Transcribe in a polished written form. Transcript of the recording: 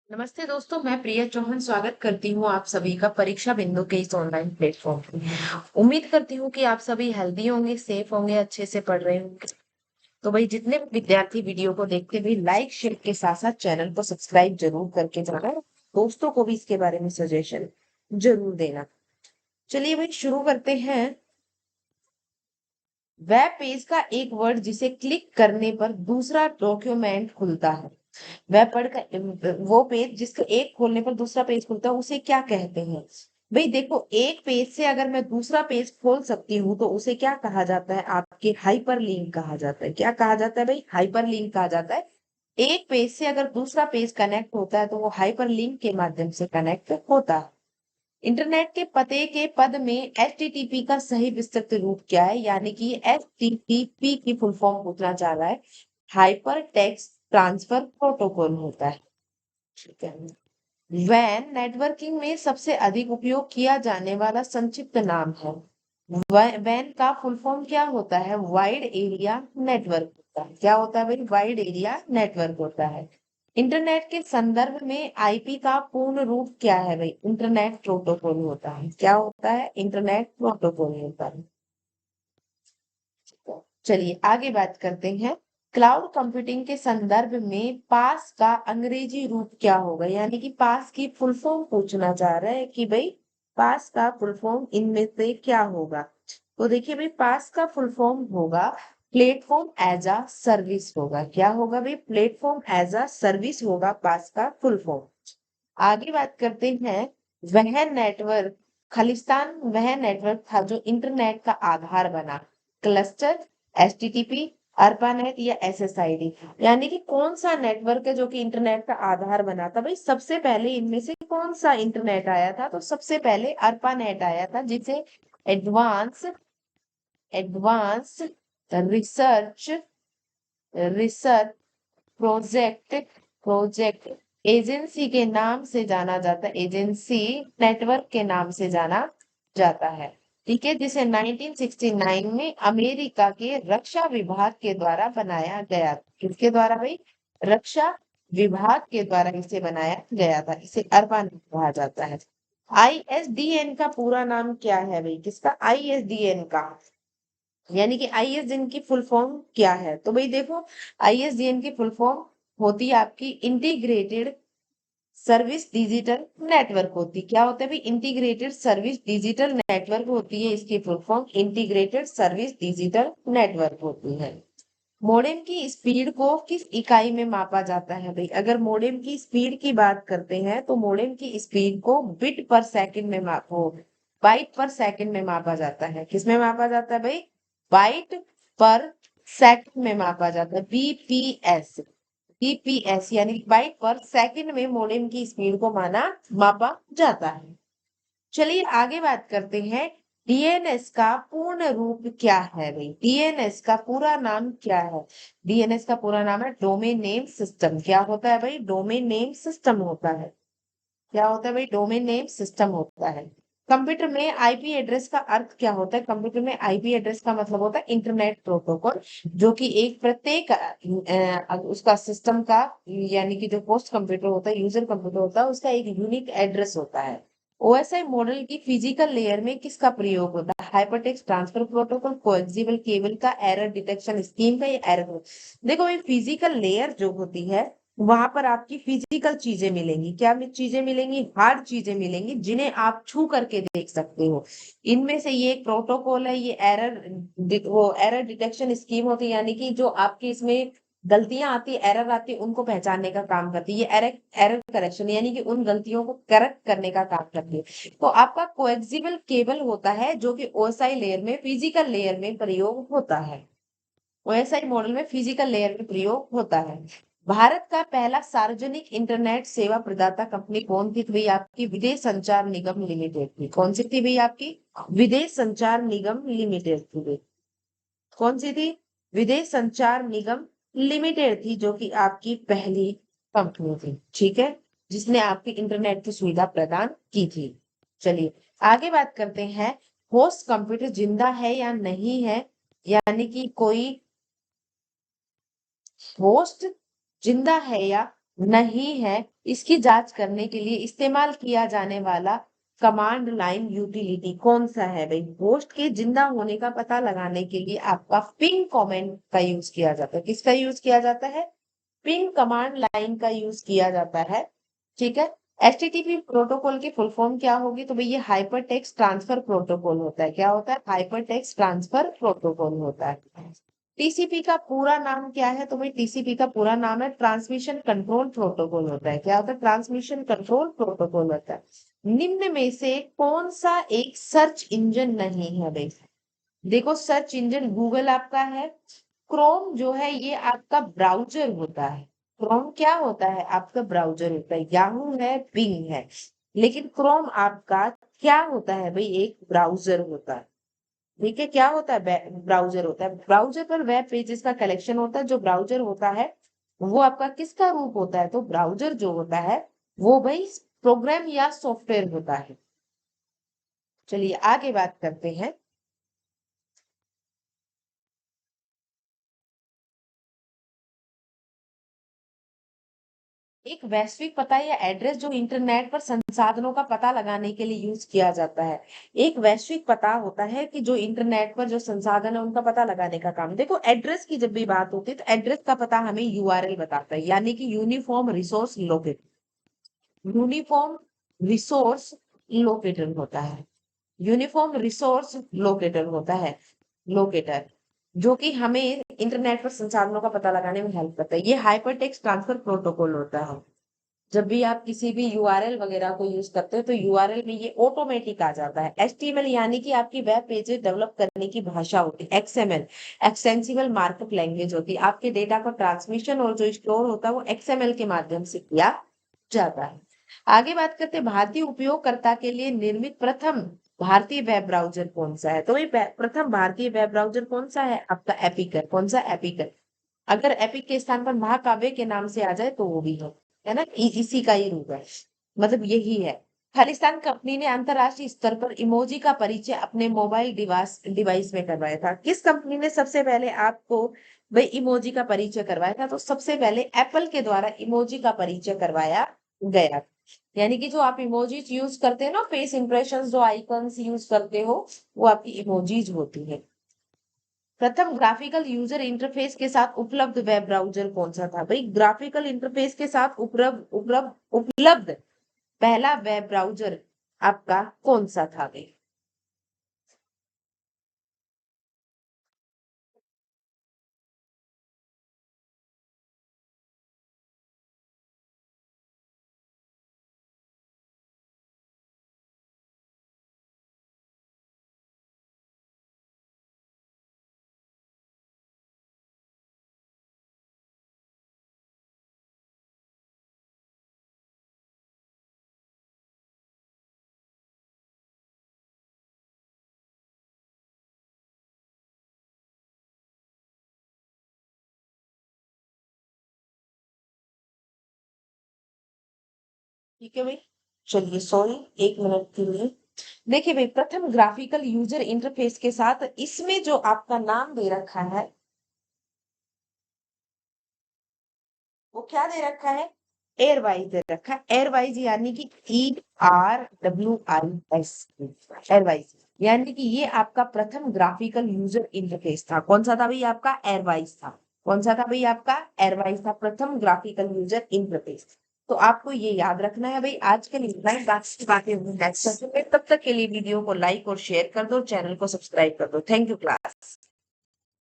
नमस्ते दोस्तों, मैं प्रिया चौहान स्वागत करती हूँ आप सभी का परीक्षा बिंदु के इस ऑनलाइन प्लेटफॉर्म पे। उम्मीद करती हूँ कि आप सभी हेल्दी होंगे, सेफ होंगे, अच्छे से पढ़ रहे होंगे। तो भाई जितने भी विद्यार्थी वीडियो को देखते हुए लाइक शेयर के साथ साथ चैनल को सब्सक्राइब जरूर करके जाना, दोस्तों को भी इसके बारे में सजेशन जरूर देना। चलिए भाई शुरू करते हैं। वेब पेज का एक वर्ड जिसे क्लिक करने पर दूसरा डॉक्यूमेंट खुलता है। वेब पेज का वो पेज जिसको एक खोलने पर दूसरा पेज खुलता है उसे क्या कहते हैं? भाई देखो, एक पेज से अगर मैं दूसरा पेज खोल सकती हूँ तो उसे क्या कहा जाता है? आपके हाइपर लिंक कहा जाता है। क्या कहा जाता है भाई? हाइपर लिंक कहा जाता है। एक पेज से अगर दूसरा पेज कनेक्ट होता है तो वो हाइपर लिंक के माध्यम से कनेक्ट होता है। इंटरनेट के पते के पद में एचटीटीपी का सही विस्तृत रूप क्या है? यानी कि एचटीटीपी की फुल फॉर्म पूछना चाह रहा है। हाइपर टेक्स्ट ट्रांसफर प्रोटोकॉल होता है। ठीक है। वैन नेटवर्किंग में सबसे अधिक उपयोग किया जाने वाला संक्षिप्त नाम है। वैन का फुल फॉर्म क्या होता है? वाइड एरिया नेटवर्क होता है। क्या होता है भाई? वाइड एरिया नेटवर्क होता है। इंटरनेट के संदर्भ में आईपी का पूर्ण रूप क्या है भाई? इंटरनेट प्रोटोकॉल होता है। क्या होता है? इंटरनेट प्रोटोकॉल होता है। चलिए आगे बात करते हैं। क्लाउड कंप्यूटिंग के संदर्भ में पास का अंग्रेजी रूप क्या होगा? यानी कि पास की फुल फॉर्म पूछना चाह रहा है कि भाई पास का फुल फॉर्म इनमें से क्या होगा? तो देखिए भाई, पास का फुल फॉर्म होगा प्लेटफॉर्म एज अ सर्विस होगा। क्या होगा भाई? प्लेटफॉर्म एज अ सर्विस होगा पास का फुल फॉर्म। आगे बात करते हैं। वह नेटवर्क खालिस्तान वह नेटवर्क था जो इंटरनेट का आधार बना। क्लस्टर, एचटीटीपी, अर्पानेट या एसएसआईडी। यानी कि कौन सा नेटवर्क है जो कि इंटरनेट का आधार बना था? भाई सबसे पहले इनमें से कौन सा इंटरनेट आया था? तो सबसे पहले अर्पानेट आया था, जिसे advance advance research research project project agency के नाम से जाना जाता है। एजेंसी नेटवर्क के नाम से जाना जाता है। ठीक है, जिसे 1969 में अमेरिका के रक्षा विभाग के द्वारा बनाया गया। किसके द्वारा भाई? रक्षा विभाग के द्वारा इसे बनाया गया था। इसे अर्बन कहा जाता है। आईएसडीएन का पूरा नाम क्या है भाई? किसका? आईएसडीएन का। यानी कि आईएसडीएन की फुल फॉर्म क्या है? तो भाई देखो, आईएसडीएन की फुल फॉर्म होती है आपकी इंटीग्रेटेड सर्विस डिजिटल नेटवर्क होती। क्या होता है भाई? इंटीग्रेटेड सर्विस डिजिटल नेटवर्क होती है। इसकी full form integrated service digital network होती है। मोडेम की स्पीड को किस इकाई में मापा जाता है भाई? अगर मोडेम की स्पीड की बात करते हैं तो मोडेम की स्पीड को बिट पर सेकंड में मापो बाइट पर सेकंड में मापा जाता है। किसमें मापा जाता है भाई? बाइट पर सेकंड में मापा जाता है। बीपीएस यानी कि बाइट पर सेकंड में मोडेम की स्पीड को मापा जाता है। चलिए आगे बात करते हैं। डीएनएस का पूर्ण रूप क्या है भाई? डीएनएस का पूरा नाम क्या है? डीएनएस का पूरा नाम है डोमेन नेम सिस्टम। क्या होता है भाई? डोमेन नेम सिस्टम होता है। क्या होता है भाई? डोमेन नेम सिस्टम होता है। कंप्यूटर में आईपी एड्रेस का अर्थ क्या होता है? कंप्यूटर में आईपी एड्रेस का मतलब होता है इंटरनेट प्रोटोकॉल, जो कि एक प्रत्येक उसका सिस्टम का, यानी कि जो होस्ट कंप्यूटर होता है, यूजर कंप्यूटर होता है, उसका एक यूनिक एड्रेस होता है। ओएसआई मॉडल की फिजिकल लेयर में किसका प्रयोग होता है? Hypertext transfer protocol, coaxial cable का, एरर डिटेक्शन स्कीम का, या एरर। देखो भाई, फिजिकल लेयर जो होती है वहां पर आपकी फिजिकल चीजें मिलेंगी। क्या चीजें मिलेंगी? हार्ड चीजें मिलेंगी जिन्हें आप छू करके देख सकते हो। इनमें से ये एक प्रोटोकॉल है, ये वो एरर डिटेक्शन स्कीम होती है, यानी कि जो आपके इसमें गलतियां आती है, एरर आती है, उनको पहचानने का काम करती है। ये एरर एरर करेक्शन यानी कि उन गलतियों को करेक्ट करने का काम करती है। तो आपका कोएक्सियल केबल होता है जो कि ओएसआई लेयर में, फिजिकल लेयर में प्रयोग होता है। ओएसआई मॉडल में फिजिकल लेयर में प्रयोग होता है। भारत का पहला सार्वजनिक इंटरनेट सेवा प्रदाता कंपनी कौन थी? तो भाई आपकी विदेश संचार निगम लिमिटेड थी। कौन सी थी भाई? आपकी विदेश संचार निगम लिमिटेड थी भाई। कौन सी थी? विदेश संचार निगम लिमिटेड थी, जो कि आपकी पहली कंपनी थी। ठीक है, जिसने आपकी इंटरनेट की सुविधा प्रदान की थी। चलिए आगे बात करते हैं। होस्ट कंप्यूटर जिंदा है या नहीं है? यानी कि कोई होस्ट जिंदा है या नहीं है, इसकी जांच करने के लिए इस्तेमाल किया जाने वाला कमांड लाइन यूटिलिटी कौन सा है भाई? होस्ट के जिंदा होने का पता लगाने के लिए आपका पिंग कमेंट का यूज किया जाता है। किसका यूज किया जाता है? पिंग कमांड लाइन का यूज किया जाता है। ठीक है। एचटीटीपी प्रोटोकॉल की फुल फॉर्म क्या होगी? तो भाई ये हाइपर टेक्स्ट ट्रांसफर प्रोटोकॉल होता है। क्या होता है? हाइपर टेक्स्ट ट्रांसफर प्रोटोकॉल होता है। टीसीपी का पूरा नाम क्या है? तो भाई टीसीपी का पूरा नाम है ट्रांसमिशन कंट्रोल प्रोटोकॉल होता है। क्या होता है? ट्रांसमिशन कंट्रोल प्रोटोकॉल होता है। निम्न में से कौन सा एक सर्च इंजन नहीं है भाई? देखो, सर्च इंजन गूगल आपका है। क्रोम जो है ये आपका ब्राउजर होता है। क्रोम क्या होता है? आपका ब्राउजर होता है। याहू है, बिंग है, लेकिन क्रोम आपका क्या होता है भाई? एक ब्राउजर होता है। ठीक है। क्या होता है? ब्राउजर होता है। ब्राउजर पर वेब पेजेस का कलेक्शन होता है। जो ब्राउजर होता है वो आपका किसका रूप होता है? तो ब्राउजर जो होता है वो भाई प्रोग्राम या सॉफ्टवेयर होता है। चलिए आगे बात करते हैं। एक वैश्विक पता या एड्रेस जो इंटरनेट पर संसाधनों का पता लगाने के लिए यूज किया जाता है। एक वैश्विक पता होता है कि जो इंटरनेट पर जो संसाधन है उनका पता लगाने का काम। देखो, एड्रेस की जब भी बात होती है तो एड्रेस का पता हमें यूआरएल बताता है, यानी कि uniform resource locator. Uniform resource locator होता है। यूनिफॉर्म रिसोर्स लोकेटर होता है। लोकेटर जो कि हमें इंटरनेट पर संसाधनों का पता लगाने में हेल्प करता है। ये हाइपर टेक्स्ट ट्रांसफर प्रोटोकॉल होता है। जब भी आप किसी भी यूआरएल वगैरह को यूज करते हो तो यूआरएल में ये ऑटोमेटिक आ जाता है। एचटीएमएल यानी कि आपकी वेब पेजेस डेवलप करने की भाषा होती है। एक्सएमएल एक्सटेंसिबल मार्कअप लैंग्वेज होती है। आपके डेटा का ट्रांसमिशन और जो स्टोर होता है वो एक्सएमएल के माध्यम से किया जाता है। आगे बात करते हैं, भारतीय उपयोगकर्ता के लिए निर्मित प्रथम भारतीय वेब ब्राउजर कौन सा है? तो ये प्रथम भारतीय वेब ब्राउजर कौन सा है? आपका एपिकर। कौन सा? एपिकर। अगर एपिक के स्थान पर महाकाव्य के नाम से आ जाए तो वो भी है ना? इसी का ही रूप है, मतलब यही है। खालिस्तान कंपनी ने अंतरराष्ट्रीय स्तर पर इमोजी का परिचय अपने मोबाइल डिवाइस डिवाइस में करवाया था। किस कंपनी ने सबसे पहले आपको भाई इमोजी का परिचय करवाया था? तो सबसे पहले एप्पल के द्वारा इमोजी का परिचय करवाया गया। यानी कि जो आप इमोजीज यूज करते हैं ना, फेस इंप्रेशन जो आइकन्स यूज करते हो, वो आपकी इमोजीज होती है। प्रथम ग्राफिकल यूजर इंटरफेस के साथ उपलब्ध वेब ब्राउजर कौन सा था? भाई ग्राफिकल इंटरफेस के साथ उपलब्ध उपलब्ध उपलब्ध पहला वेब ब्राउजर आपका कौन सा था भाई? ठीक है भाई। चलिए, सॉरी, 1 मिनट के लिए। देखिए भाई, प्रथम ग्राफिकल यूजर इंटरफेस के साथ इसमें जो आपका नाम दे रखा है वो क्या दे रखा है? एयरवाइज दे रखा है। एयरवाइज यानी कि ERWIS। एयरवाइज यानी कि ये आपका प्रथम ग्राफिकल यूजर इंटरफेस था। कौन सा था भाई? आपका एयरवाइज था। कौन सा था भाई? आपका एयरवाइज था, प्रथम ग्राफिकल यूजर इंटरफेस। तो आपको ये याद रखना है भाई। आज के लिए इतना ही। बातें होंगी नेक्स्ट सेशन में। तब तक के लिए वीडियो को लाइक और शेयर कर दो, चैनल को सब्सक्राइब कर दो। Thank you class.